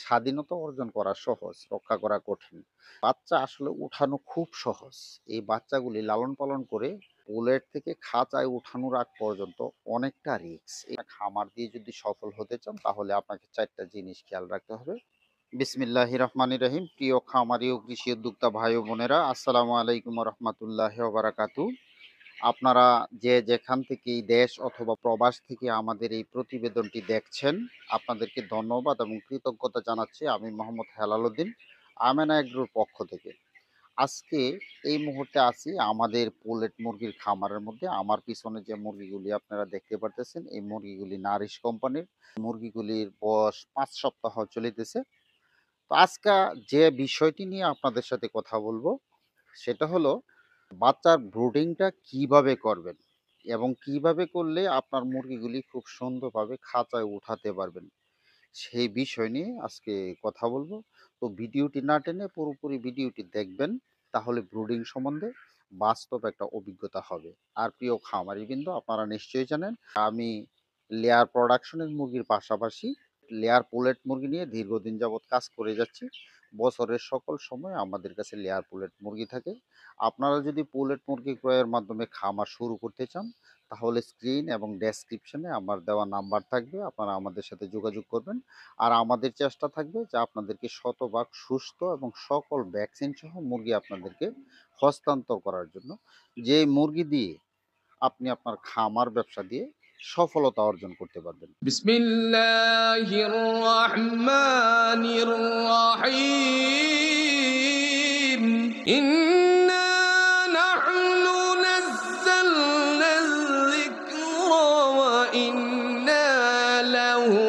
স্বাধীনতা অর্জন করা সহজ, রক্ষা করা কঠিন। বাচ্চা আসলে উঠানো খুব সহজ। এই বাচ্চাগুলি লালন পালন করে পোলেট থেকে খাঁচায় উঠানোর আগ পর্যন্ত অনেকটা রিস্ক। এই খামার দিয়ে যদি সফল হতে চান তাহলে আপনাকে ৪ টা জিনিস খেয়াল রাখতে হবে। বিসমিল্লাহির রহমানির রহিম। প্রিয় খামারি ও কৃষি উদ্যোক্তা ভাই ও বোনেরা, আসসালামু আলাইকুম ওয়া রাহমাতুল্লাহি ওয়া বারাকাতুহু। আপনারা যে যেখান থেকেই দেশ অথবা প্রবাস থেকে আমাদের এই প্রতিবেদনটি দেখছেন, আপনাদেরকে ধন্যবাদ এবং কৃতজ্ঞতা জানাচ্ছি। আমি মোহাম্মদ হেলাল উদ্দিন, আমেনা এগ্রোর পক্ষ থেকে। আজকে এই মুহূর্তে আছি আমাদের পোলেট মুরগির খামারের মধ্যে। আমার পিছনে যে মুরগিগুলি আপনারা দেখতে পারতেছেন, এই মুরগিগুলি নারিশ কোম্পানির। মুরগিগুলির বয়স ৫ সপ্তাহ চলিতেছে। তো আজকে যে বিষয়টি নিয়ে আপনাদের সাথে কথা বলবো, সেটা হলো বাচ্চার ব্রুডিংটা কিভাবে করবেন এবং কিভাবে করলে আপনার মুরগিগুলি খুব সুন্দরভাবে খাঁচায় উঠাতে পারবেন, সেই বিষয় নিয়ে আজকে কথা বলবো। তো ভিডিওটি না টেনে পুরোপুরি ভিডিওটি দেখবেন, তাহলে ব্রুডিং সম্বন্ধে বাস্তব একটা অভিজ্ঞতা হবে। আর প্রিয় খামারিবৃন্দ, আপনারা নিশ্চয়ই জানেন আমি লেয়ার প্রোডাকশনের মুরগির পাশাপাশি লেয়ার পুলেট মুরগি নিয়ে দীর্ঘদিন যাবৎ কাজ করে যাচ্ছি। বছরের সকল সময় আমাদের কাছে লেয়ার পুলেট মুরগি থাকে। আপনারা যদি পুলেট মুরগি ক্রয়ের মাধ্যমে খামার শুরু করতে চান, তাহলে স্ক্রিন এবং ডেসক্রিপশনে আমার দেওয়া নাম্বার থাকবে, আপনারা আমাদের সাথে যোগাযোগ করবেন। আর আমাদের চেষ্টা থাকবে যে আপনাদেরকে শতভাগ সুস্থ এবং সকল ভ্যাকসিন সহ মুরগি আপনাদেরকে হস্তান্তর করার জন্য, যে মুরগি দিয়ে আপনি আপনার খামার ব্যবসা দিয়ে সফলতা অর্জন করতে পারবেন। বিসমিল্লাহির রহমানির রহিম। ইন্না নাহনু নাযালনা যিকরা ওয়া ইন্না লাহু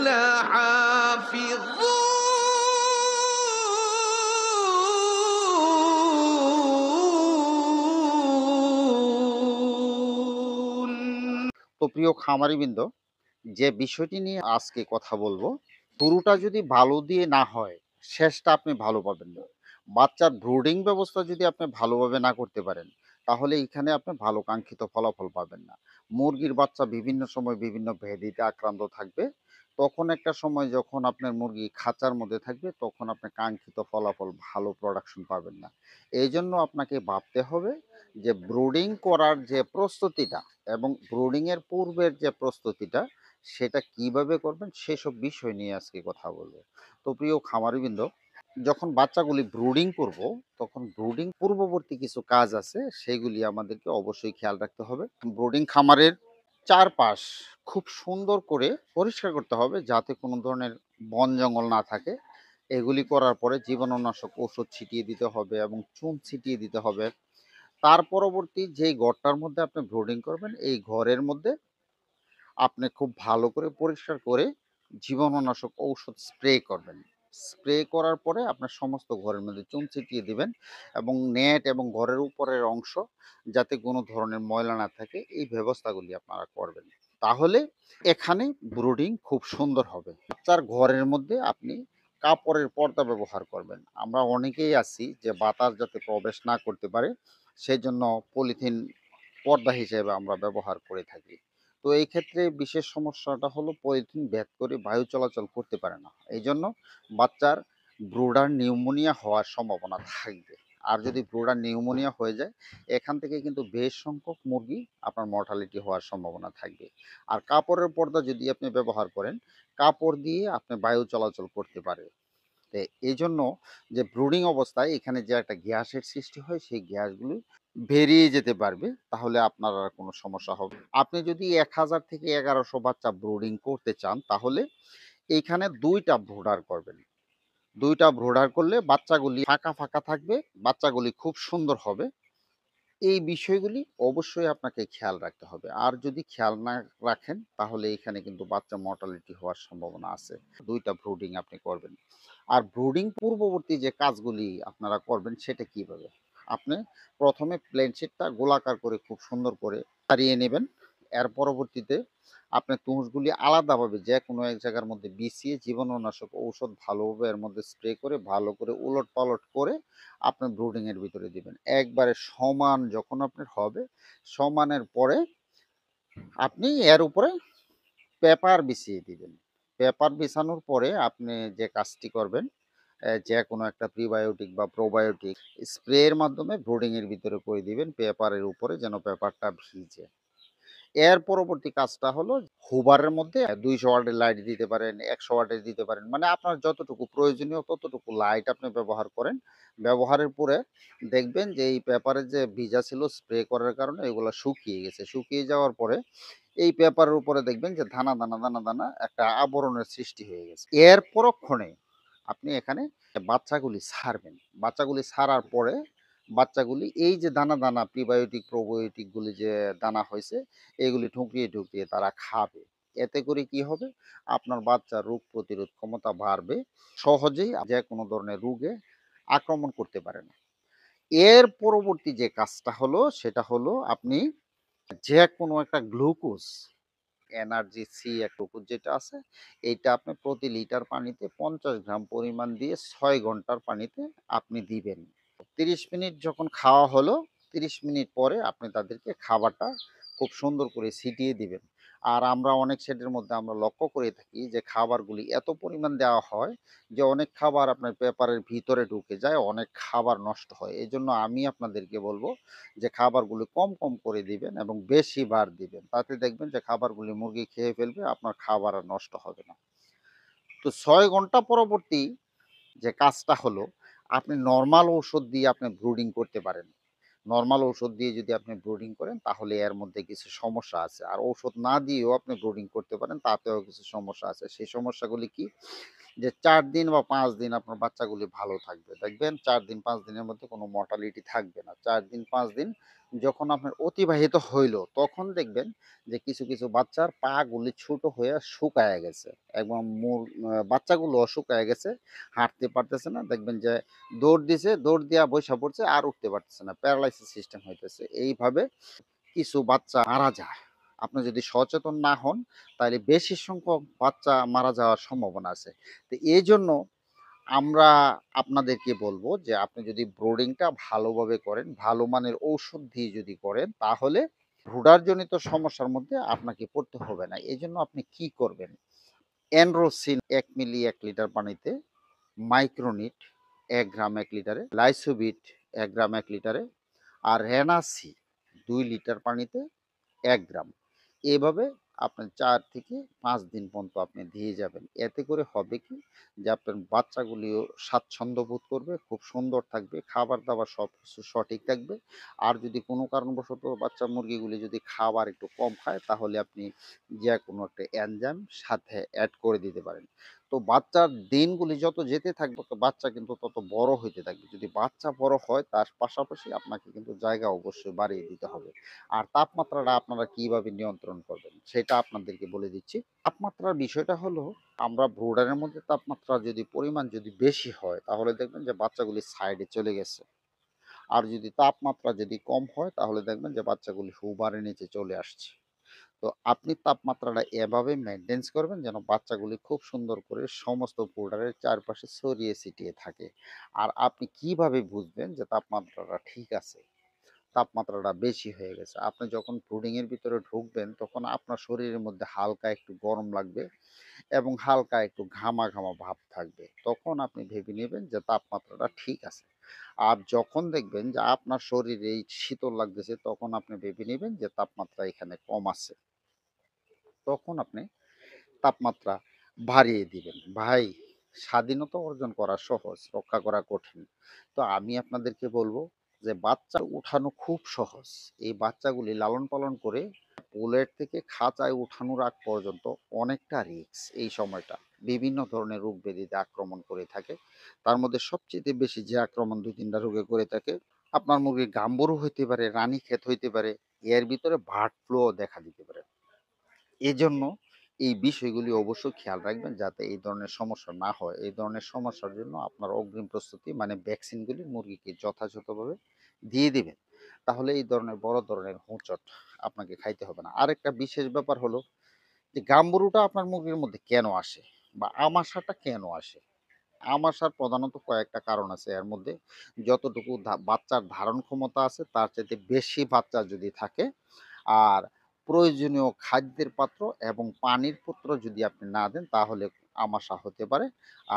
লাহাফিযুন। তো প্রিয় খামারিবৃন্দ, যে বিষয়টি নিয়ে আজকে কথা বলবো, শুরুটা যদি ভালো দিয়ে না হয়, শেষটা আপনি ভালো পাবেন না। বাচ্চার ব্রুডিং ব্যবস্থা যদি আপনি ভালোভাবে না করতে পারেন, তাহলে এখানে আপনি ভালো কাঙ্ক্ষিত ফলাফল পাবেন না। মুরগির বাচ্চা বিভিন্ন সময় বিভিন্ন ব্যাধিতে আক্রান্ত থাকবে। তখন একটা সময় যখন আপনার মুরগি খাঁচার মধ্যে থাকবে, তখন আপনি কাঙ্ক্ষিত ফলাফল ভালো প্রোডাকশন পাবেন না। এই জন্য আপনাকে ভাবতে হবে যে ব্রুডিং করার যে প্রস্তুতিটা এবং ব্রুডিং এর পূর্বের যে প্রস্তুতিটা, সেটা কিভাবে করবেন সেসব বিষয় নিয়ে আজকে কথা বলবো। তো প্রিয় খামারিবৃন্দ, যখন বাচ্চাগুলি ব্রুডিং করব, তখন ব্রুডিং পূর্ববর্তী কিছু কাজ আছে, সেগুলি আমাদেরকে অবশ্যই খেয়াল রাখতে হবে। ব্রুডিং খামারের চারপাশ খুব সুন্দর করে পরিষ্কার করতে হবে, যাতে কোনো ধরনের বন জঙ্গল না থাকে। এগুলি করার পরে জীবাণুনাশক ওষুধ ছিটিয়ে দিতে হবে এবং চুন ছিটিয়ে দিতে হবে। তার পরবর্তী যেই ঘরটার মধ্যে আপনি ব্রুডিং করবেন, এই ঘরের মধ্যে আপনি খুব ভালো করে পরিষ্কার করে জীবাণুনাশক ঔষধ স্প্রে করবেন। স্প্রে করার পরে আপনার সমস্ত ঘরের মধ্যে চুন ছিটিয়ে দিবেন এবং নেট এবং ঘরের উপরের অংশ যাতে কোনো ধরনের ময়লা না থাকে, এই ব্যবস্থাগুলি আপনারা করবেন। তাহলে এখানে ব্রুডিং খুব সুন্দর হবে। বাচ্চার ঘরের মধ্যে আপনি কাপড়ের পর্দা ব্যবহার করবেন। আমরা অনেকেই আছি যে বাতাস যাতে প্রবেশ না করতে পারে, সেজন্য পলিথিন পর্দা হিসেবে আমরা ব্যবহার করে থাকি। তো এই ক্ষেত্রে বিশেষ সমস্যাটা হলো পলিথিন ভেদ করে বায়ু চলাচল করতে পারে না। এইজন্য বাচ্চার ব্রুডার নিউমোনিয়া হওয়ার সম্ভাবনা থাকবে। আর যদি ব্রুডার নিউমোনিয়া হয়ে যায়, এখান থেকে কিন্তু বেশ সংখ্যক মুরগি আপনার মর্টালিটি হওয়ার সম্ভাবনা থাকবে। আর কাপড়ের পর্দা যদি আপনি ব্যবহার করেন, কাপড় দিয়ে আপনি বায়ু চলাচল করতে পারে। তো এইজন্য যে ব্রুডিং অবস্থায় এখানে যে একটা গ্যাসের সৃষ্টি হয়, সেই গ্যাসগুলি বেরিয়ে যেতে পারবে, তাহলে আপনার আর কোনো সমস্যা হবে না। আপনি যদি ১,০০০ থেকে ১১০০ বাচ্চা ব্রুডিং করতে চান, তাহলে এইখানে ২ টা ব্রুডার করবেন। ২ টা ব্রুডার করলে বাচ্চাগুলি ফাঁকা, ফাঁকা থাকবে, বাচ্চাগুলি খুব সুন্দর হবে। এই বিষয়গুলি অবশ্যই আপনাকে খেয়াল রাখতে হবে। আর যদি খেয়াল না রাখেন, তাহলে এখানে কিন্তু বাচ্চা মর্টালিটি হওয়ার সম্ভাবনা আছে। ২ টা ব্রুডিং আপনি করবেন। আর ব্রুডিং পূর্ববর্তী যে কাজগুলি আপনারা করবেন, সেটা কিভাবে? আপনি ১ম এ প্লেন শিটটা গোলাকার করে খুব সুন্দর করে ছাড়িয়ে নেবেন। এর পরবর্তীতে আপনি তুষগুলি আলাদাভাবে যেকোনো এক জায়গার মধ্যে বিছিয়ে জীবাণুনাশক ঔষধ ভালোভাবে এর মধ্যে স্প্রে করে ভালো করে উলট-পালট করে আপনার ব্রুডিং এর ভিতরে দিবেন। একবারে সমান যখন আপনার হবে, সমানের পরে আপনি এর উপরে পেপার বিছিয়ে দিবেন। পেপার বিছানোর পরে আপনি যে কাজটি করবেন, যেকোনো একটা প্রিবায়োটিক বা প্রোবায়োটিক স্প্রের মাধ্যমে ব্রুডিং এর ভিতরে করে দিবেন পেপারের উপরে যেন পেপারটা ভিজে। এর পরবর্তী কাজটা হলো হুবারের মধ্যে ২০০ ওয়াটের লাইট দিতে পারেন, ১০০ ওয়াটের দিতে পারেন। মানে আপনার যতটুকু প্রয়োজনীয় ততটুকু লাইট আপনি ব্যবহার করেন। ব্যবহারের পরে দেখবেন যে এই পেপারে যে ভিজা ছিল স্প্রে করার কারণে এগুলা শুকিয়ে গেছে। শুকিয়ে যাওয়ার পরে এই পেপারের উপরে দেখবেন যে দানা, দানা, দানা, দানা একটা আবরণের সৃষ্টি হয়ে গেছে। এর পরক্ষণে আপনি এখানে বাচ্চাগুলি ছাড়বেন। বাচ্চাগুলি ছাড়ার পরে বাচ্চাগুলি এই যে দানা, দানা প্রিবায়োটিক, প্রোবায়োটিক গুলি যে দানা হইছে এগুলি ঠুকরিয়ে, ঠুকরিয়ে তারা খাবে। এতে করে কি হবে? আপনার বাচ্চার রোগ প্রতিরোধ ক্ষমতা বাড়বে। সহজেই যেকোনো ধরনের রোগে আক্রমণ করতে পারে না। এর পরবর্তী যে কাজটা হলো সেটা হলো আপনি যেকোনো একটা গ্লুকোজ এনার্জি সি এক গ্লুকোজ যেটা আছে এইটা আপনি প্রতি লিটার পানিতে ৫০ গ্রাম পরিমাণ দিয়ে ৬ ঘন্টার পানিতে আপনি দিবেন। ৩০ মিনিট যখন খাওয়া হলো, ৩০ মিনিট পরে আপনি তাদেরকে খাবারটা খুব সুন্দর করে ছিটিয়ে দিবেন। আর আমরা অনেক শেডের মধ্যে আমরা লক্ষ্য করে থাকি যে খাবারগুলি এত পরিমাণ দেওয়া হয় যে অনেক খাবার আপনার পেপারের ভিতরে ঢুকে যায়, অনেক খাবার নষ্ট হয়। এজন্য আমি আপনাদেরকে বলব যে খাবারগুলি কম, কম করে দিবেন এবং বেশি বার দিবেন। তাতে দেখবেন যে খাবারগুলি মুরগি খেয়ে ফেলবে, আপনার খাবার আর নষ্ট হবে না। তো ৬ ঘন্টা পরবর্তী যে কাজটা হলো, আপনি নরমাল ঔষধ দিয়ে আপনি ব্রুডিং করতে পারেন। নরমাল ঔষধ দিয়ে যদি আপনি ব্রুডিং করেন তাহলে এর মধ্যে কিছু সমস্যা আছে। আর ঔষধ না দিয়েও আপনি ব্রুডিং করতে পারেন, তাতেও কিছু সমস্যা আছে। সেই সমস্যাগুলি কি? যে ৪ দিন বা ৫ দিন আপনার বাচ্চাগুলি ভালো থাকবে। দেখবেন ৪ দিন ৫ দিনের মধ্যে কোনো মর্টালিটি থাকবে না। ৪ দিন ৫ দিন যখন আপনার অতিবাহিত হইল, তখন দেখবেন যে কিছু, কিছু বাচ্চার পা গুলি ছোট হইয়া শুকায়া গেছে এবং বাচ্চাগুলোও শুকায়া গেছে, হাঁটতে পারতেছে না। দেখবেন যে দৌড় দিছে, দৌড় দিয়া বইসা পড়ছে আর উঠতে পারতেছে না। প্যারালাইসিস সিস্টেম হইতেছে। এইভাবে কিছু বাচ্চা মারা যায়। আপনি যদি সচেতন না হন, তাহলে বেশি সংখ্যক বাচ্চা মারা যাওয়ার সম্ভাবনা আছে। তো এজন্য আমরা আপনাদেরকে বলব যে আপনি যদি ব্রুডিংটা ভালোভাবে করেন, ভালো মানের ঔষধ দিয়ে যদি করেন, তাহলে ব্রুডারজনিত সমস্যার মধ্যে আপনাকে পড়তে হবে না। এজন্য আপনি কি করবেন? এন্ড্রোসিন ১ মিলি ১ লিটার পানিতে, মাইক্রোনিট ১ গ্রাম ১ লিটারে, লাইসোবিট ১ গ্রাম ১ লিটারে, আর রেনাসি ২ লিটার পানিতে ১ গ্রাম। এভাবে আপনার ৪ থেকে ৫ দিন পর্যন্ত আপনি দিয়ে যাবেন। এতে করে হবে কি? যে আপনার বাচ্চাগুলিও স্বাচ্ছন্দ্য বোধ করবে, খুব সুন্দর থাকবে, খাবার-দাবার সবকিছু সঠিক থাকবে। আর যদি কোনো কারণবশত বাচ্চা মুরগিগুলি যদি খাবার একটু কম খায়, তাহলে আপনি যেকোনো একটা এনজাইম সাথে এড করে দিতে পারেন। তো বাচ্চার দিনগুলি যত যেতে থাকবে, তো বাচ্চা কিন্তু তত বড় হইতে থাকবে। যদি বাচ্চা বড় হয়, তার পাশাপাশি আপনাকে কিন্তু জায়গা অবশ্যই বাড়িয়ে দিতে হবে। আর তাপমাত্রাটা আপনারা কিভাবে নিয়ন্ত্রণ করবেন সেটা আপনাদেরকে বলে দিচ্ছি। তাপমাত্রার বিষয়টা হলো আমরা ব্রুডারের মধ্যে তাপমাত্রা যদি পরিমাণ যদি বেশি হয় তাহলে দেখবেন যে বাচ্চাগুলি সাইডে চলে গেছে। আর যদি তাপমাত্রা যদি কম হয় তাহলে দেখবেন যে বাচ্চাগুলি হুবারের নিচে চলে আসছে। তো আপনি তাপমাত্রাটা এভাবে মেইনটেন্স করবেন যেন বাচ্চাগুলি খুব সুন্দর করে সমস্ত ব্রুডারের চারপাশে ছড়িয়ে ছিটিয়ে থাকে। আর আপনি কিভাবে বুঝবেন যে তাপমাত্রাটা ঠিক আছে? তাপমাত্রাটা বেশি হয়ে গেছে। আপনি যখন ব্রুডিং এর ভিতরে ঢুকবেন তখন আপনার শরীরের মধ্যে হালকা একটু গরম লাগবে এবং হালকা একটু ঘামা, ঘামা ভাব থাকবে। তখন আপনি ভেবে নিবেন যে তাপমাত্রাটা ঠিক আছে। আর যখন দেখবেন যে আপনার শরীরে এই শীতল লাগতেছে তখন আপনি ভেবে নিবেন যে তাপমাত্রা এখানে কম আছে। তখন আপনি তাপমাত্রা বাড়িয়ে দিবেন। ভাই, স্বাধীনতা অর্জন করা সহজ, রক্ষা করা কঠিন। তো আমি আপনাদেরকে বলব যে বাচ্চা উঠানো খুব সহজ। এই বাচ্চাগুলি লালন-পালন করে পোলেট থেকে খাঁচায় উঠানোর আগ পর্যন্ত অনেকটা রিস্ক এই সময়টা। বিভিন্ন ধরনের রোগ ব্যাধিতে আক্রমণ করে থাকে। তার মধ্যে সবচাইতে বেশি যে আক্রমণ ২-৩ টা রোগে করে থাকে, আপনার মুরগির গাম্বরু হইতে পারে, রানীক্ষেত হইতে পারে, এর ভিতরে বার্ড ফ্লু ও দেখা দিতে পারে। এজন্য এই বিষয়গুলি অবশ্যই খেয়াল রাখবেন যাতে এই ধরনের সমস্যা না হয়। এই ধরনের সমস্যার জন্য আপনার অগ্রিম প্রস্তুতি মানে ভ্যাকসিনগুলি মুরগিকে যথাযথভাবে দিয়ে দিবেন। তাহলে এই ধরনের বড় ধরনের হোঁচট আপনাকে খাইতে হবে না। আরেকটা বিশেষ ব্যাপার হলো যে গাম্বুরুটা আপনার মুরগির মধ্যে কেন আসে? বা আমাশাটা কেন আসে? আমাশার প্রধানত কয়েকটা কারণ আছে এর মধ্যে। যতটুকু বাচ্চার ধারণ ক্ষমতা আছে তার চাইতে বেশি বাচ্চা যদি থাকে আর প্রয়োজনীয় খাদ্যের পাত্র এবং পানির পাত্র যদি আপনি না দেন তাহলে আমাশা হতে পারে।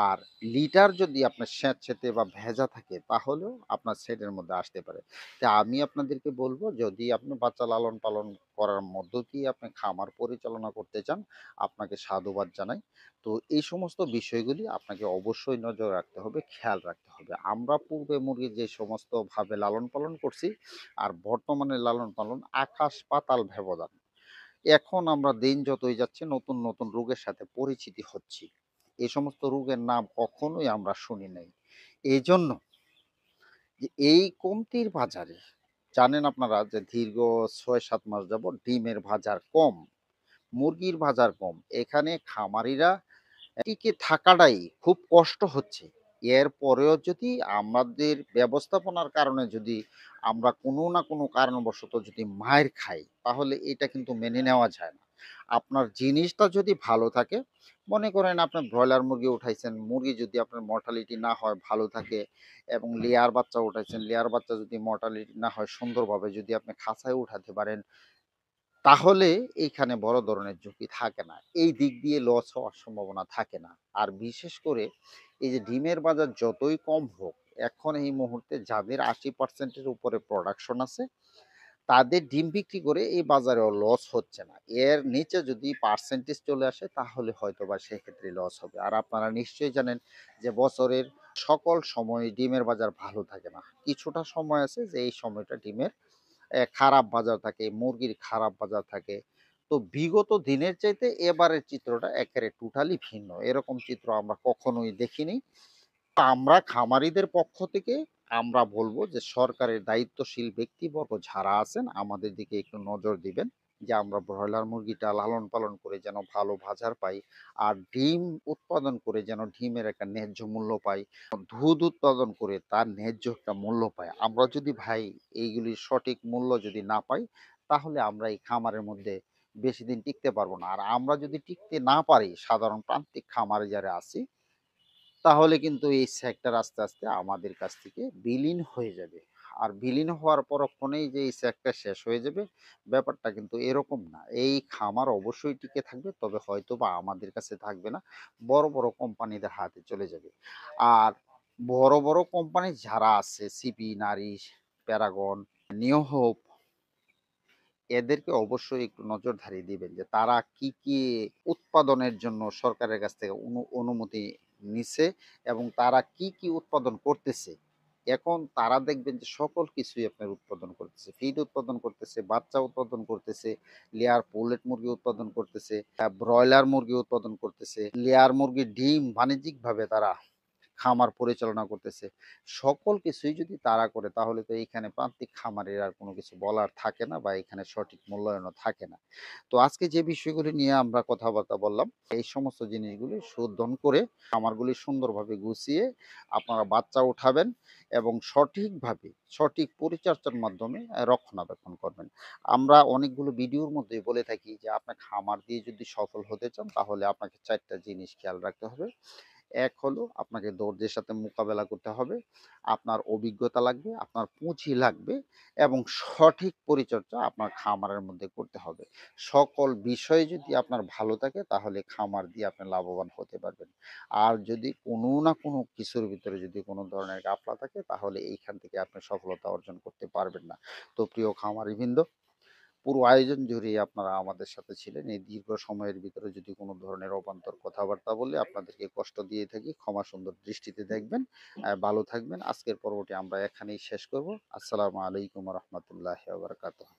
আর লিটার যদি আপনার স্যাঁতসেঁতে বা ভেজা থাকে তাহলেও আপনার সেটের মধ্যে আসতে পারে। তা আমি আপনাদেরকে বলব, যদি আপনি বাচ্চা লালন-পালন করার মধ্য দিয়ে আপনি খামার পরিচালনা করতে চান, আপনাকে সাধুবাদ জানাই। তো এই সমস্ত বিষয়গুলি আপনাকে অবশ্যই নজর রাখতে হবে, খেয়াল রাখতে হবে। আমরা পূর্বে মুরগি যে সমস্তভাবে লালন-পালন করছি আর বর্তমানে লালন-পালন আকাশ পাতাল ব্যবধান। এখন আমরা দিন যতই যাচ্ছে নতুন রোগের সাথে পরিচিতি হচ্ছি। এই সমস্ত রোগের নাম কখনোই আমরা শুনি নাই। এজন্য যে এই কমতির বাজারে জানেন আপনারা যে দীর্ঘ ৬-৭ মাস যাবৎ ডিমের বাজার কম, মুরগির বাজার কম। এখানে খামারিরা টিকে থাকাটাই খুব কষ্ট হচ্ছে। এরপরেও যদি আমাদের ব্যবস্থাপনার কারণে যদি আমরা কোনো না কোনো কারণবশত যদি মাইর খাই, তাহলে এটা কিন্তু মেনে নেওয়া যায় না। আপনার জিনিসটা যদি ভালো থাকে, মনে করেন আপনার ব্রয়লার মুরগি উঠাইছেন, মুরগি যদি আপনার মর্টালিটি না হয় ভালো থাকে এবং লেয়ার বাচ্চা উঠাইছেন, লেয়ার বাচ্চা যদি মর্টালিটি না হয় সুন্দরভাবে যদি আপনি খাঁচায় উঠাতে পারেন, তাহলে এইখানে বড় ধরনের ঝুঁকি থাকে না। এই দিক দিয়ে লস হওয়ার সম্ভাবনা থাকে না। আর বিশেষ করে এই যে ডিমের বাজার যতই কম হোক, এখন এই মুহূর্তে যাদের ৮০% এর উপরে প্রোডাকশন আছে, তাদের ডিম বিক্রি করে এই বাজারেও লস হচ্ছে না। এর নিচে যদি পার্সেন্টেজ চলে আসে তাহলে হয়তোবা সেক্ষেত্রে লস হবে। আর আপনারা নিশ্চয়ই জানেন যে বছরের সকল সময় ডিমের বাজার ভালো থাকে না। কিছুটা সময় আছে যে এই সময়টা ডিমের খারাপ বাজার থাকে, মুরগির খারাপ বাজার থাকে। তো বিগত দিনের চাইতে এবারের চিত্রটা একেবারে টোটালি ভিন্ন। এরকম চিত্র আমরা কখনোই দেখিনি। আমরা খামারিদের পক্ষ থেকে আমরা বলব যে সরকারের দায়িত্বশীল ব্যক্তিবর্গ যারা আছেন আমাদের দিকে একটু নজর দিবেন, যে আমরা ব্রয়লার মুরগিটা লালন পালন করে যেন ভালো বাজার পাই, আর ডিম উৎপাদন করে যেন ডিমের একটা ন্যায্য মূল্য পাই, দুধ উৎপাদন করে তার ন্যায্য একটা মূল্য পাই। আমরা যদি ভাই এইগুলির সঠিক মূল্য যদি না পাই, তাহলে আমরা এই খামারের মধ্যে বেশি দিন টিকতে পারবো না। আর আমরা যদি টিকতে না পারি, সাধারণ প্রান্তিক খামারে যারা আছি, তাহলে কিন্তু এই সেক্টর আস্তে, আস্তে আমাদের কাছ থেকে বিলীন হয়ে যাবে। আর বিলীন হওয়ার পরক্ষণেই যে এই সেক্টর শেষ হয়ে যাবে, ব্যাপারটা কিন্তু এরকম না। এই খামার অবশ্যই টিকে থাকবে, তবে হয়তোবা আমাদের কাছে থাকবে না। বড় কোম্পানিদের হাতে চলে যাবে। আর বড় কোম্পানি যারা আছে CP, Nourish, Paragon, new hope, এদেরকে অবশ্যই একটু নজরদারি দিবেন যে তারা কি উৎপাদনের জন্য সরকারের কাছ থেকে অনুমতি নিছে এবং তারা কি উৎপাদন করতেছে। এখন তারা দেখবেন যে সকল কিছুই আপনার উৎপাদন করতেছে। ফিড উৎপাদন করতেছে, বাচ্চা উৎপাদন করতেছে, লেয়ার পোলেট মুরগি উৎপাদন করতেছে, ব্রয়লার মুরগি উৎপাদন করতেছে, লেয়ার মুরগির ডিম বাণিজ্যিকভাবে তারা খামার পরিচালনা করতেছে। সকল কিছুই যদি তারা করে তাহলে তো এইখানে প্রান্তিক খামারের আর কোনো কিছু বলার থাকে না বা এখানে সঠিক মূল্যায়নও থাকে না। তো আজকে যে বিষয়গুলি নিয়ে আমরা কথাবার্তা বললাম, এই সমস্ত জিনিসগুলি শোধন করে খামারগুলি সুন্দরভাবে গুছিয়ে আপনারা বাচ্চা উঠাবেন এবং সঠিকভাবে সঠিক পরিচর্যার মাধ্যমে রক্ষণাবেক্ষণ করবেন। আমরা অনেকগুলো ভিডিওর মধ্যেই বলে থাকি যে আপনার খামার দিয়ে যদি সফল হতে চান তাহলে আপনাকে ৪ টা জিনিস খেয়াল রাখতে হবে। এক হলো আপনাকে ধৈর্যের সাথে মোকাবেলা করতে হবে। আপনার অভিজ্ঞতা লাগবে, আপনার পুঁজি লাগবে এবং সঠিক পরিচর্যা আপনার খামারের মধ্যে করতে হবে। সকল বিষয়ে যদি আপনার ভালো থাকে তাহলে খামার দিয়ে আপনি লাভবান হতে পারবেন। আর যদি কোনো না কোনো কিছুর ভিতরে যদি কোনো ধরনের ঘাপলা থাকে তাহলে এইখান থেকে আপনি সফলতা অর্জন করতে পারবেন না। তো প্রিয় খামারিবৃন্দ, পুরো আয়োজন জুড়েই আপনারা আমাদের সাথে ছিলেন। এই দীর্ঘ সময়ের ভিতরে যদি কোনো ধরনের অবান্তর কথাবার্তা বলে আপনাদেরকে কষ্ট দিয়ে থাকি, ক্ষমা সুন্দর দৃষ্টিতে দেখবেন। ভালো থাকবেন। আজকের পর্বটি আমরা এখানেই শেষ করব। আসসালামু আলাইকুম ওয়া রাহমাতুল্লাহি ওয়া বারাকাতুহু।